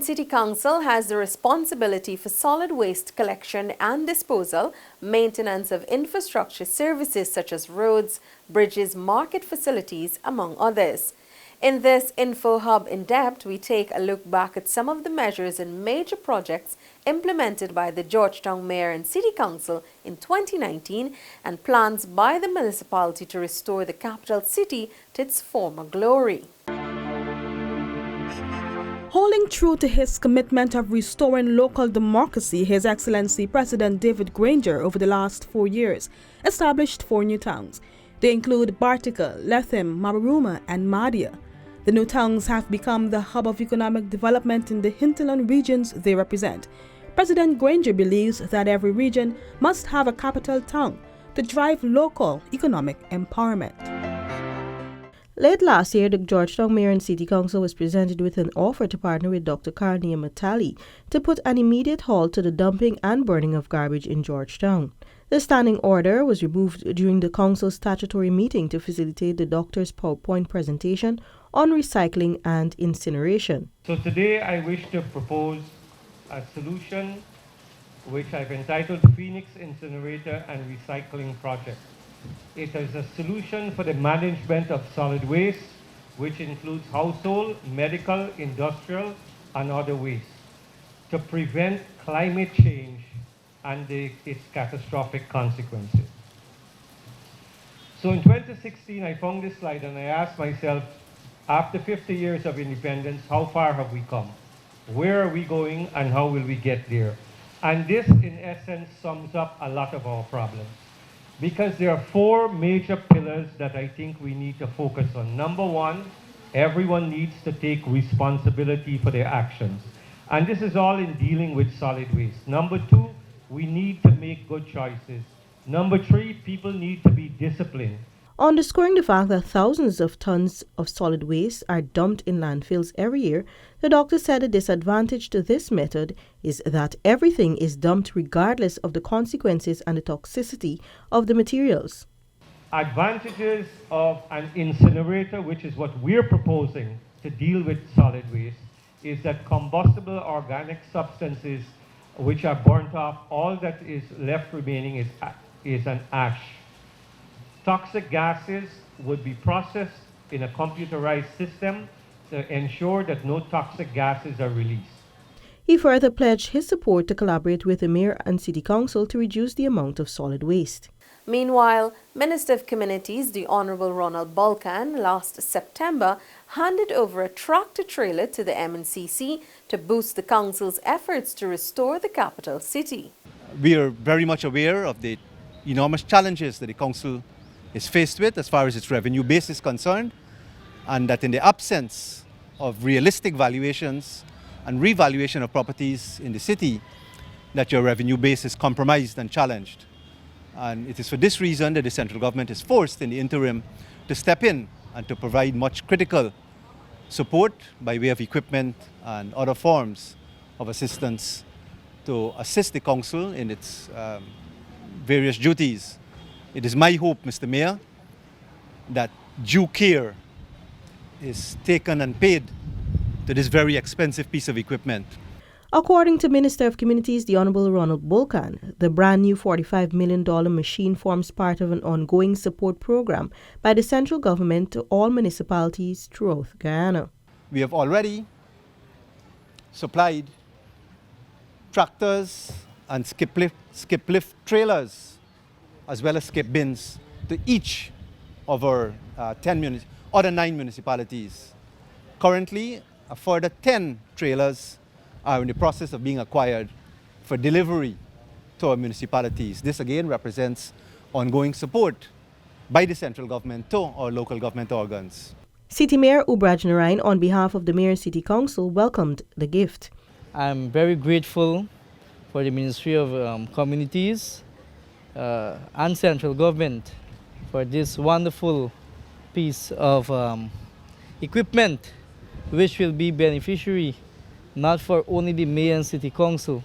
City Council has the responsibility for solid waste collection and disposal, maintenance of infrastructure services such as roads, bridges, market facilities, among others. In this InfoHub-in-Depth, we take a look back at some of the measures and major projects implemented by the Georgetown Mayor and City Council in 2019 and plans by the municipality to restore the capital city to its former glory. Holding true to his commitment of restoring local democracy, His Excellency President David Granger over the last 4 years established 4 new towns. They include Bartica, Letham, Mararuma and Madia. The new towns have become the hub of economic development in the hinterland regions they represent. President Granger believes that every region must have a capital town to drive local economic empowerment. Late last year, the Georgetown Mayor and City Council was presented with an offer to partner with Dr. Karnia Matali to put an immediate halt to the dumping and burning of garbage in Georgetown. The standing order was removed during the council's statutory meeting to facilitate the doctor's PowerPoint presentation on recycling and incineration. So today I wish to propose a solution which I've entitled Phoenix Incinerator and Recycling Project. It is a solution for the management of solid waste, which includes household, medical, industrial, and other waste, to prevent climate change and its catastrophic consequences. So in 2016, I found this slide and I asked myself, after 50 years of independence, how far have we come? Where are we going and how will we get there? And this, in essence, sums up a lot of our problems. Because there are 4 major pillars that I think we need to focus on. Number 1, everyone needs to take responsibility for their actions. And this is all in dealing with solid waste. Number 2, we need to make good choices. Number 3, people need to be disciplined. Underscoring the fact that thousands of tons of solid waste are dumped in landfills every year, the doctor said a disadvantage to this method is that everything is dumped regardless of the consequences and the toxicity of the materials. Advantages of an incinerator, which is what we're proposing to deal with solid waste, is that combustible organic substances which are burnt off, all that is left remaining is an ash. Toxic gases would be processed in a computerized system to ensure that no toxic gases are released. He further pledged his support to collaborate with the Mayor and City Council to reduce the amount of solid waste. Meanwhile, Minister of Communities, the Honourable Ronald Bulkan, last September handed over a tractor-trailer to the M&CC to boost the Council's efforts to restore the capital city. We are very much aware of the enormous challenges that the Council is faced with as far as its revenue base is concerned, and that in the absence of realistic valuations and revaluation of properties in the city, that your revenue base is compromised and challenged. And it is for this reason that the central government is forced in the interim to step in and to provide much critical support by way of equipment and other forms of assistance to assist the Council in its various duties. It is my hope, Mr. Mayor, that due care is taken and paid to this very expensive piece of equipment. According to Minister of Communities, the Honourable Ronald Bulkan, the brand new $45 million machine forms part of an ongoing support program by the central government to all municipalities throughout Guyana. We have already supplied tractors and skip lift trailers as well as skip bins to each of our other 9 municipalities. Currently, a further 10 trailers are in the process of being acquired for delivery to our municipalities. This again represents ongoing support by the central government to our local government organs. City Mayor Ubraj Narain, on behalf of the Mayor and City Council, welcomed the gift. I'm very grateful for the Ministry of Communities and central government for this wonderful piece of equipment which will be beneficiary not for only the Mayor and City Council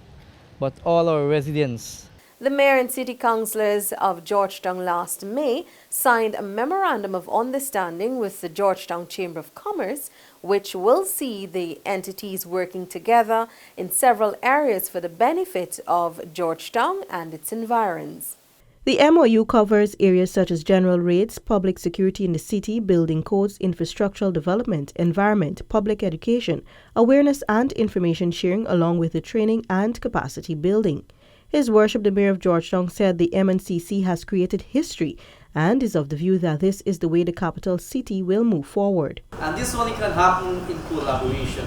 but all our residents. The mayor and city councillors of Georgetown last May signed a memorandum of understanding with the Georgetown Chamber of Commerce, which will see the entities working together in several areas for the benefit of Georgetown and its environs. The MOU covers areas such as general rates, public security in the city, building codes, infrastructural development, environment, public education, awareness and information sharing, along with the training and capacity building. His Worship the Mayor of Georgetown said the M&CC has created history and is of the view that this is the way the capital city will move forward. And this only can happen in collaboration.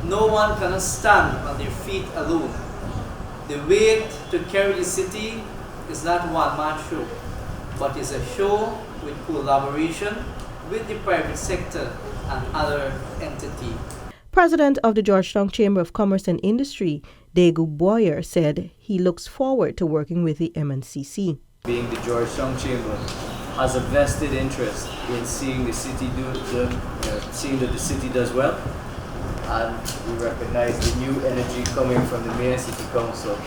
No one can stand on their feet alone. The weight to carry the city is not one-man show, but is a show with collaboration with the private sector and other entities. President of the Georgetown Chamber of Commerce and Industry, Daegu Boyer, said he looks forward to working with the M&CC. Being the Georgetown Chamber has a vested interest in seeing the city seeing that the city does well, and we recognize the new energy coming from the Mayor and City Council.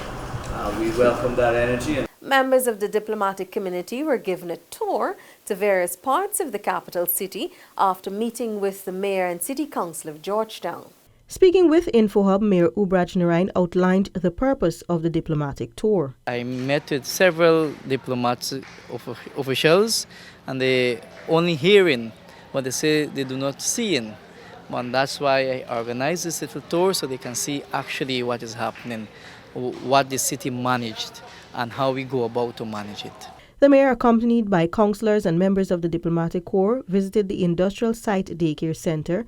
We welcome that energy. Members of the diplomatic community were given a tour to various parts of the capital city after meeting with the Mayor and City Council of Georgetown. Speaking with InfoHub, Mayor Ubraj Narain outlined the purpose of the diplomatic tour. I met with several diplomats officials, and they only hearing what they say they do not seeing. And that's why I organized this little tour so they can see actually what is happening, what the city managed, and how we go about to manage it. The mayor, accompanied by councillors and members of the diplomatic corps, visited the industrial site daycare center,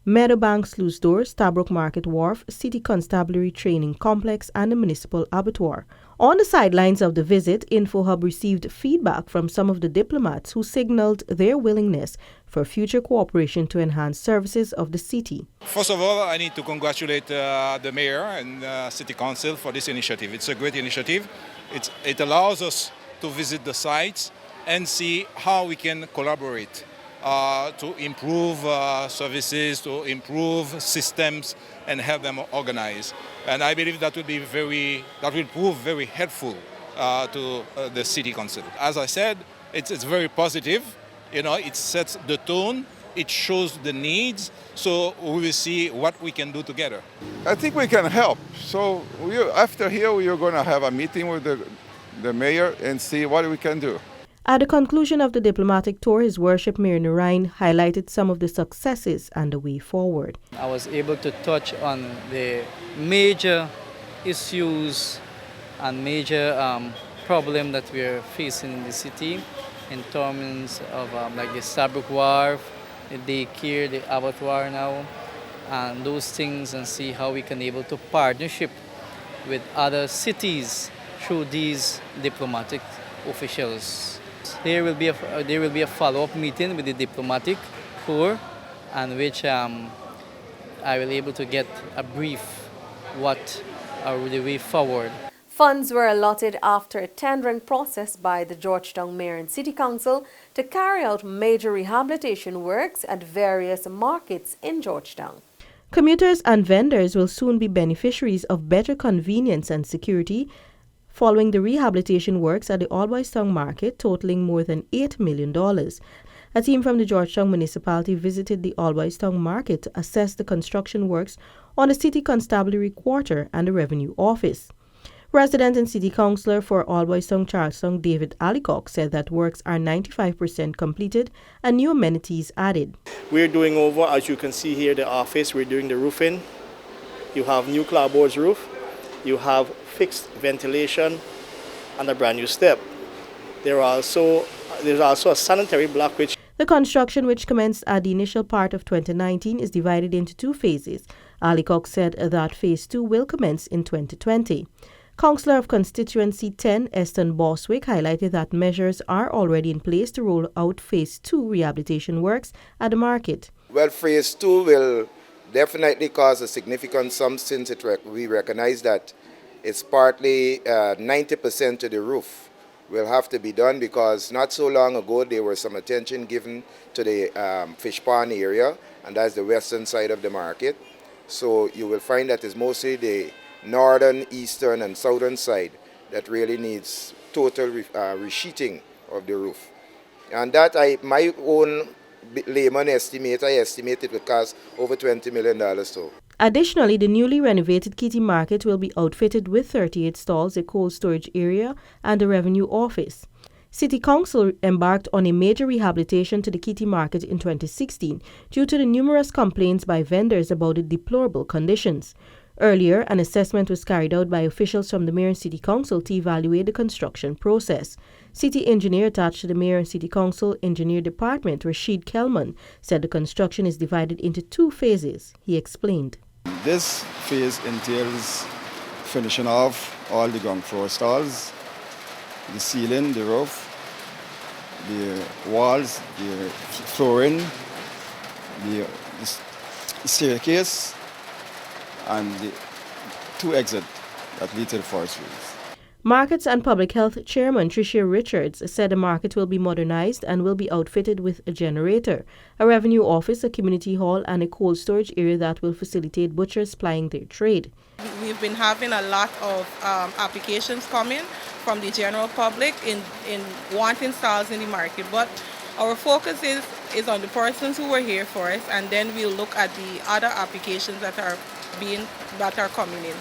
Meadowbank Sluice Doors, Stabrook Market Wharf, City Constabulary Training Complex, and the municipal abattoir. On the sidelines of the visit, InfoHub received feedback from some of the diplomats who signaled their willingness for future cooperation to enhance services of the city. First of all, I need to congratulate the mayor and city council for this initiative. It's a great initiative. It allows us to visit the sites and see how we can collaborate to improve services, to improve systems, and have them organized. And I believe that will prove very helpful to the city council. As I said, it's very positive. You know, it sets the tone. It shows the needs. So we will see what we can do together. I think we can help. So after here, we are going to have a meeting with the mayor and see what we can do. At the conclusion of the diplomatic tour, His Worship Mayor Narain highlighted some of the successes and the way forward. I was able to touch on the major issues and major problem that we are facing in the city in terms of like the Stabrook Wharf, the daycare, the abattoir now, and those things, and see how we can able to partnership with other cities through these diplomatic officials. There will be a follow-up meeting with the diplomatic corps, and which I will able to get a brief what are the way forward. Funds were allotted after a tendering process by the Georgetown Mayor and City Council to carry out major rehabilitation works at various markets in Georgetown. Commuters and vendors will soon be beneficiaries of better convenience and security following the rehabilitation works at the Alboys Town Market, totaling more than $8 million. A team from the Georgetown municipality visited the Alboys Town Market to assess the construction works on the City Constabulary Quarter and the Revenue Office. Resident and City Councillor for Alboys Town Charlestown, David Alicock, said that works are 95% completed and new amenities added. We're doing over, as you can see here, the office. We're doing the roofing. You have new clapboards roof. You have fixed ventilation and a brand new step. There's also a sanitary block which... The construction, which commenced at the initial part of 2019, is divided into two phases. Alicock said that phase 2 will commence in 2020. Councillor of Constituency 10, Eston Boswick, highlighted that measures are already in place to roll out phase 2 rehabilitation works at the market. Well, phase 2 will definitely cause a significant sum, since we recognize that it's partly 90% to the roof will have to be done, because not so long ago there was some attention given to the fish pond area, and that's the western side of the market. So you will find that it's mostly the northern, eastern and southern side that really needs total resheeting of the roof. And that my own layman estimate, I estimate it would cost over $20 million. So. Additionally, the newly renovated Kitty Market will be outfitted with 38 stalls, a cold storage area, and a revenue office. City Council embarked on a major rehabilitation to the Kitty Market in 2016 due to the numerous complaints by vendors about the deplorable conditions. Earlier, an assessment was carried out by officials from the Mayor and City Council to evaluate the construction process. City engineer attached to the Mayor and City Council Engineer Department, Rashid Kelman, said the construction is divided into 2 phases. He explained. This phase entails finishing off all the ground floor stalls, the ceiling, the roof, the walls, the flooring, the staircase, and the 2 exits that lead to the forestries. Markets and Public Health Chairman Tricia Richards said the market will be modernized and will be outfitted with a generator, a revenue office, a community hall, and a cold storage area that will facilitate butchers plying their trade. We've been having a lot of applications coming from the general public in wanting stalls in the market, but our focus is on the persons who were here for us, and then we'll look at the other applications that are coming in.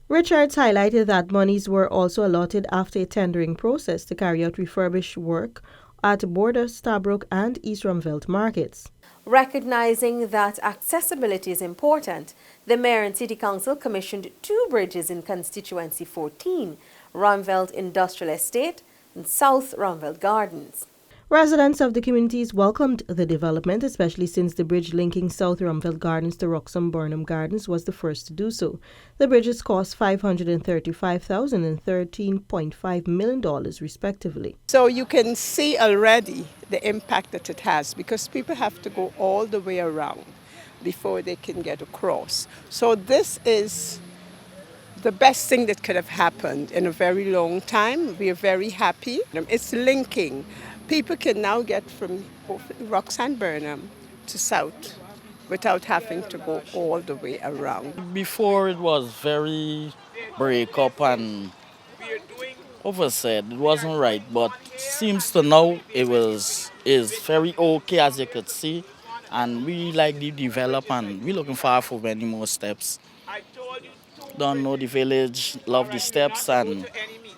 Richards highlighted that monies were also allotted after a tendering process to carry out refurbished work at Border, Stabroek, and East Ruimveldt markets. Recognizing that accessibility is important, the Mayor and City Council commissioned 2 bridges in Constituency 14, Ruimveldt Industrial Estate and South Ruimveldt Gardens. Residents of the communities welcomed the development, especially since the bridge linking South Ruimveldt Gardens to Roxham Burnham Gardens was the first to do so. The bridges cost $535,000 and $13.5 million, respectively. So you can see already the impact that it has, because people have to go all the way around before they can get across. So this is the best thing that could have happened in a very long time. We are very happy. It's linking. People can now get from Roxham Burnham to South without having to go all the way around. Before it was very break up and oversaid. It wasn't right, but seems to now is very okay, as you could see, and we like to develop and we're looking forward for many more steps. Don't know the village, love the steps, and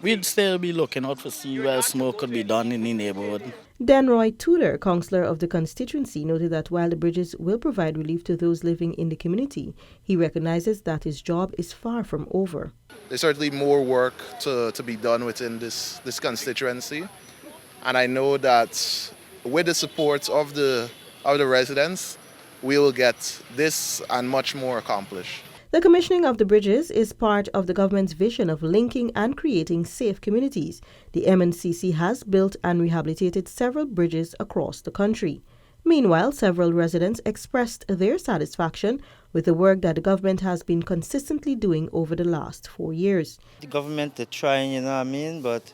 we'd still be looking out to see where more could be done in the neighborhood. Denroy Tudor, councillor of the constituency, noted that while the bridges will provide relief to those living in the community, he recognizes that his job is far from over. There's certainly more work to be done within this constituency, and I know that with the support of the residents, we will get this and much more accomplished. The commissioning of the bridges is part of the government's vision of linking and creating safe communities. The M&CC has built and rehabilitated several bridges across the country. Meanwhile, several residents expressed their satisfaction with the work that the government has been consistently doing over the last 4 years. The government is trying, you know what I mean, but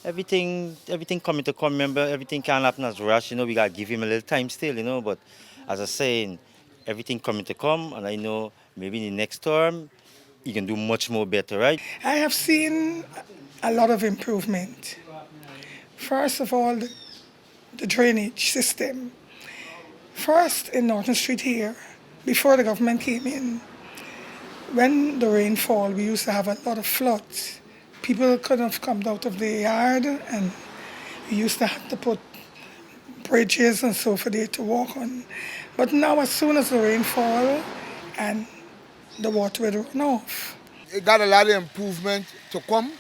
everything coming to come, remember, everything can't happen as rush, we got to give him a little time still, but as I say, everything coming to come, and I know maybe in the next term, you can do much more better, right? I have seen a lot of improvement. First of all, the drainage system. First, in Norton Street here, before the government came in, when the rainfall, we used to have a lot of floods. People couldn't have come out of their yard, and we used to have to put bridges and so for there to walk on. But now, as soon as the rainfall and the water will run off. It got a lot of improvement to come.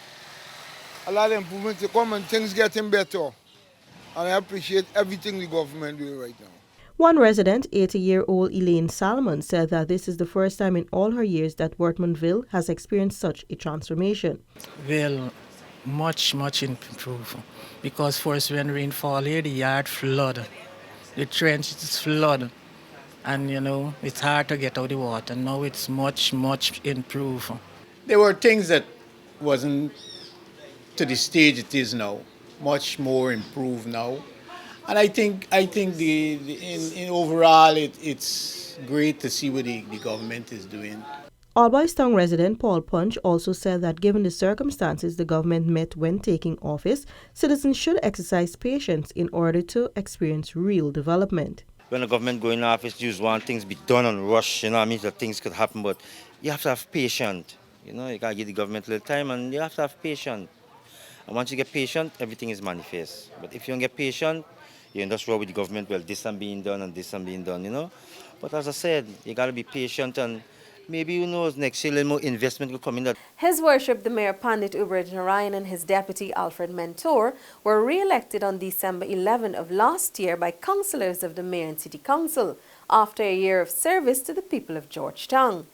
And things getting better. And I appreciate everything the government doing right now. One resident, 80-year-old Elaine Salmon, said that this is the first time in all her years that Wortmanville has experienced such a transformation. Well, much improved. Because first when rainfall here, the yard flood. The trenches flood. And it's hard to get out the water. Now it's much improved. There were things that wasn't to the stage it is now. Much more improved now. And I think in overall it's great to see what the government is doing. Alboystown resident Paul Punch also said that given the circumstances the government met when taking office, citizens should exercise patience in order to experience real development. When the government go in office, you just want things to be done and rush, I mean, that things could happen, but you have to have patience. You gotta give the government a little time and you have to have patience. And once you get patient, everything is manifest. But if you don't get patient, you're in this row with the government, well, this and being done and this and being done. But as I said, you gotta be patient and maybe, who knows, next year a little more investment will come in that. His Worship the Mayor Pandit Ubraj Narayan and his deputy Alfred Mentor were re-elected on December 11 of last year by councillors of the Mayor and City Council after a year of service to the people of Georgetown.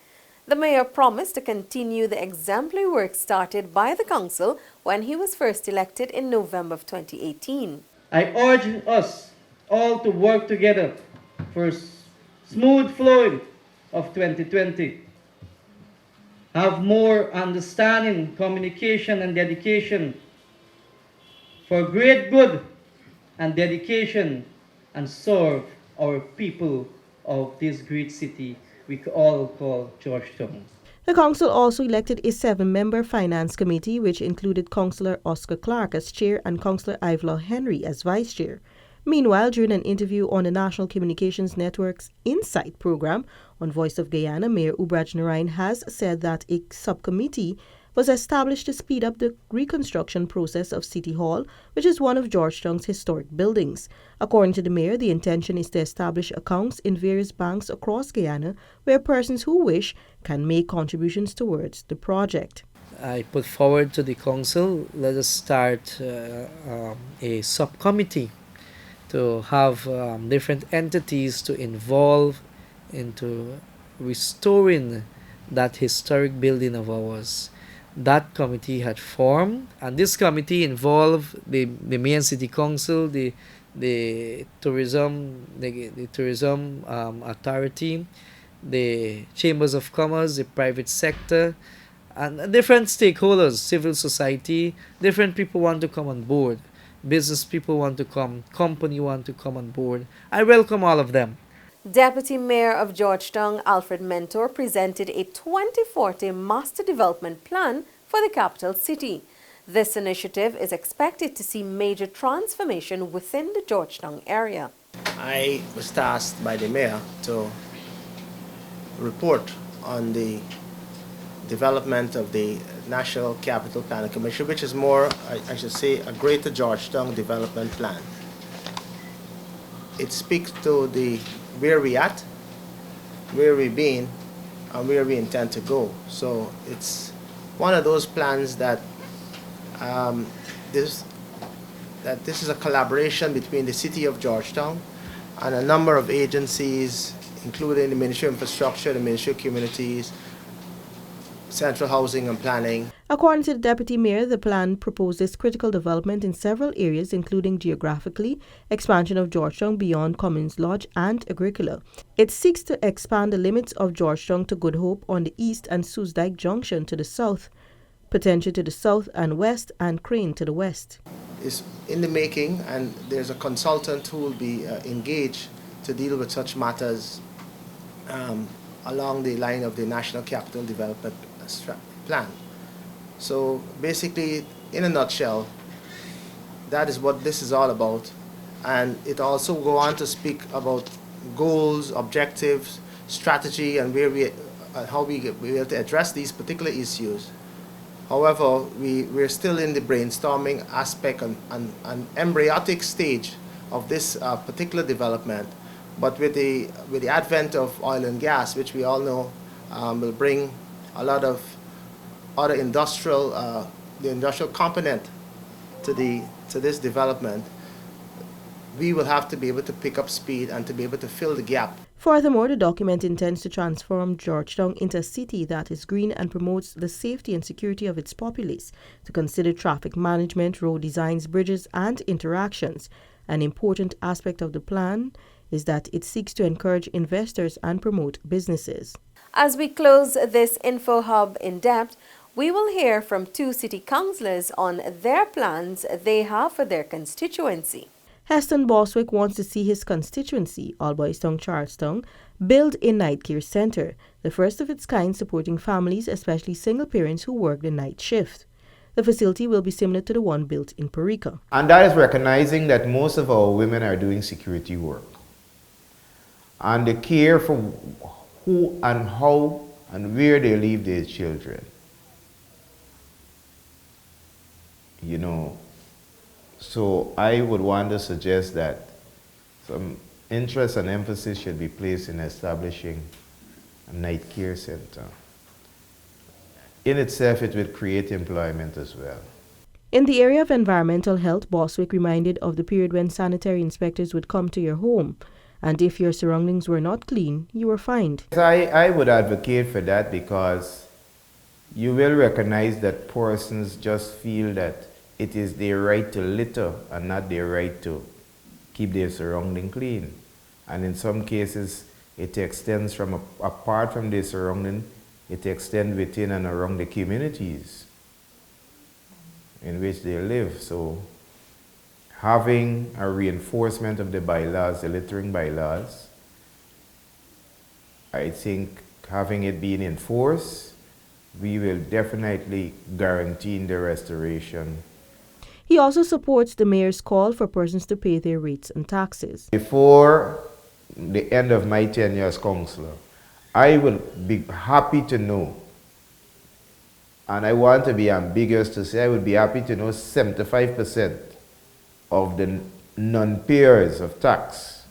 The mayor promised to continue the exemplary work started by the council when he was first elected in November of 2018. I urge us all to work together for smooth flowing of 2020. Have more understanding, communication and dedication for great good and dedication and serve our people of this great city we all call Georgetown. The council also elected a 7-member finance committee which included Councillor Oscar Clark as chair and Councillor Ivelaw Henry as vice chair. Meanwhile, during an interview on the National Communications Network's Insight program on Voice of Guyana, Mayor Ubraj Narayan has said that a subcommittee was established to speed up the reconstruction process of City Hall, which is one of Georgetown's historic buildings. According to the mayor, the intention is to establish accounts in various banks across Guyana where persons who wish can make contributions towards the project. I put forward to the council, let us start a subcommittee to have different entities to involve into restoring that historic building of ours. That committee had formed, and this committee involved the Mayor and City Council, the tourism authority, the chambers of commerce, the private sector, and different stakeholders, civil society. Different people want to come on board. Business people want to come, company want to come on board. I welcome all of them. Deputy Mayor of Georgetown, Alfred Mentor, presented a 2040 Master Development Plan for the capital city. This initiative is expected to see major transformation within the Georgetown area. I was tasked by the mayor to report on the development of the National Capital Planning Commission, which is more, I should say, a Greater Georgetown Development Plan. It speaks to where we at, where we've been, and where we intend to go. So it's one of those plans that this is a collaboration between the City of Georgetown and a number of agencies, including the Ministry of Infrastructure, the Ministry of Communities, Central Housing and Planning. According to the Deputy Mayor, the plan proposes critical development in several areas, including geographically, expansion of Georgetown beyond Commons Lodge and Agricola. It seeks to expand the limits of Georgetown to Good Hope on the east and Soosdijk Junction to the south, Potential to the south and west, and Crane to the west. It's in the making, and there's a consultant who will be engaged to deal with such matters along the line of the National Capital Development Plan. So basically, in a nutshell, that is what this is all about. And it also go on to speak about goals, objectives, strategy, and how we have to address these particular issues. However, we're still in the brainstorming aspect and embryonic stage of this particular development. But with the advent of oil and gas, which we all know will bring a lot of other the industrial component to this development, we will have to be able to pick up speed and to be able to fill the gap. Furthermore, the document intends to transform Georgetown into a city that is green and promotes the safety and security of its populace, to consider traffic management, road designs, bridges, and interactions. An important aspect of the plan is that it seeks to encourage investors and promote businesses. As we close this InfoHub in depth, we will hear from two city councillors on their plans they have for their constituency. Heston Boswick wants to see his constituency, All Boys Town, Charlestown, build a night care center, the first of its kind supporting families, especially single parents who work the night shift. The facility will be similar to the one built in Perica. And that is recognizing that most of our women are doing security work. And the care for who and how and where they leave their children. So I would want to suggest that some interest and emphasis should be placed in establishing a night care center. In itself, it will create employment as well. In the area of environmental health, Boswick reminded of the period when sanitary inspectors would come to your home, and if your surroundings were not clean, you were fined. I would advocate for that because you will recognize that persons just feel that it is their right to litter and not their right to keep their surrounding clean. And in some cases, it extends from apart from their surrounding, it extends within and around the communities in which they live. So having a reinforcement of the bylaws, the littering bylaws, I think having it being enforced, we will definitely guarantee the restoration. He also supports the mayor's call for persons to pay their rates and taxes. Before the end of my tenure as councillor, I will be happy to know, and I want to be ambiguous to say I would be happy to know 75% of the non-payers of tax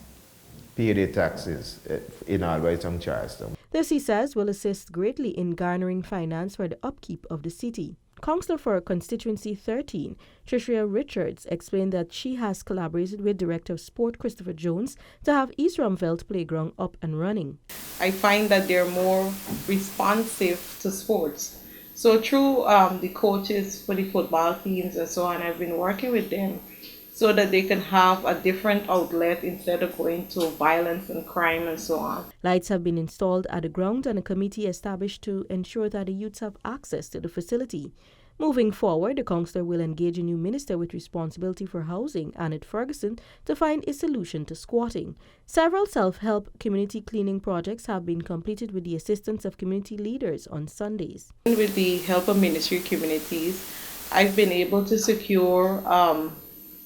pay their taxes in All Boys Town, Charlestown. This, he says, will assist greatly in garnering finance for the upkeep of the city. Councillor for Constituency 13, Tricia Richards, explained that she has collaborated with Director of Sport Christopher Jones to have East Rumveld Playground up and running. I find that they're more responsive to sports. So through the coaches for the football teams and so on, I've been working with them so that they can have a different outlet instead of going to violence and crime and so on. Lights have been installed at the ground and a committee established to ensure that the youths have access to the facility. Moving forward, the councillor will engage a new minister with responsibility for housing, Annette Ferguson, to find a solution to squatting. Several self-help community cleaning projects have been completed with the assistance of community leaders on Sundays. With the help of Ministry Communities, I've been able to secure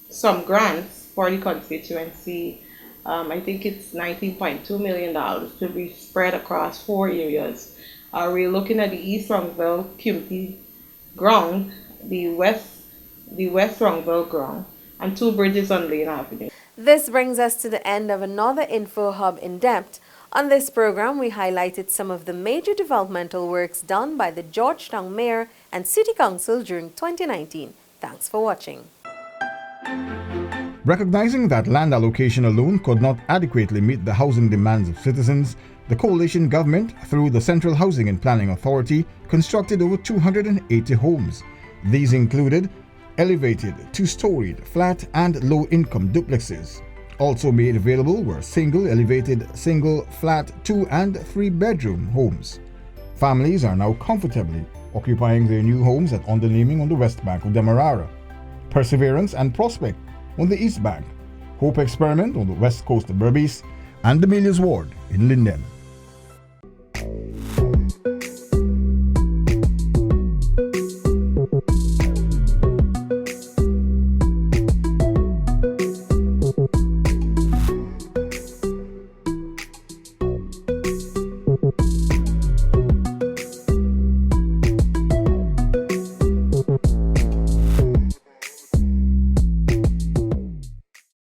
some grants for the constituency. I think it's $19.2 million to be spread across 4 areas. We're looking at the East Rumveld Community Ground, the West Rumveld Ground, and 2 bridges on Lane Avenue. This brings us to the end of another InfoHub in-depth. On this program, we highlighted some of the major developmental works done by the Georgetown Mayor and City Council during 2019. Thanks for watching. Recognizing that land allocation alone could not adequately meet the housing demands of citizens, the coalition government, through the Central Housing and Planning Authority, constructed over 280 homes. These included elevated, 2-storied, flat and low-income duplexes. Also made available were single, elevated, single, flat, 2- and 3-bedroom homes. Families are now comfortably occupying their new homes at Undernaming on the west bank of Demerara, Perseverance and Prospect on the east bank, Hope Experiment on the west coast of Berbice, and the Melius Ward in Linden.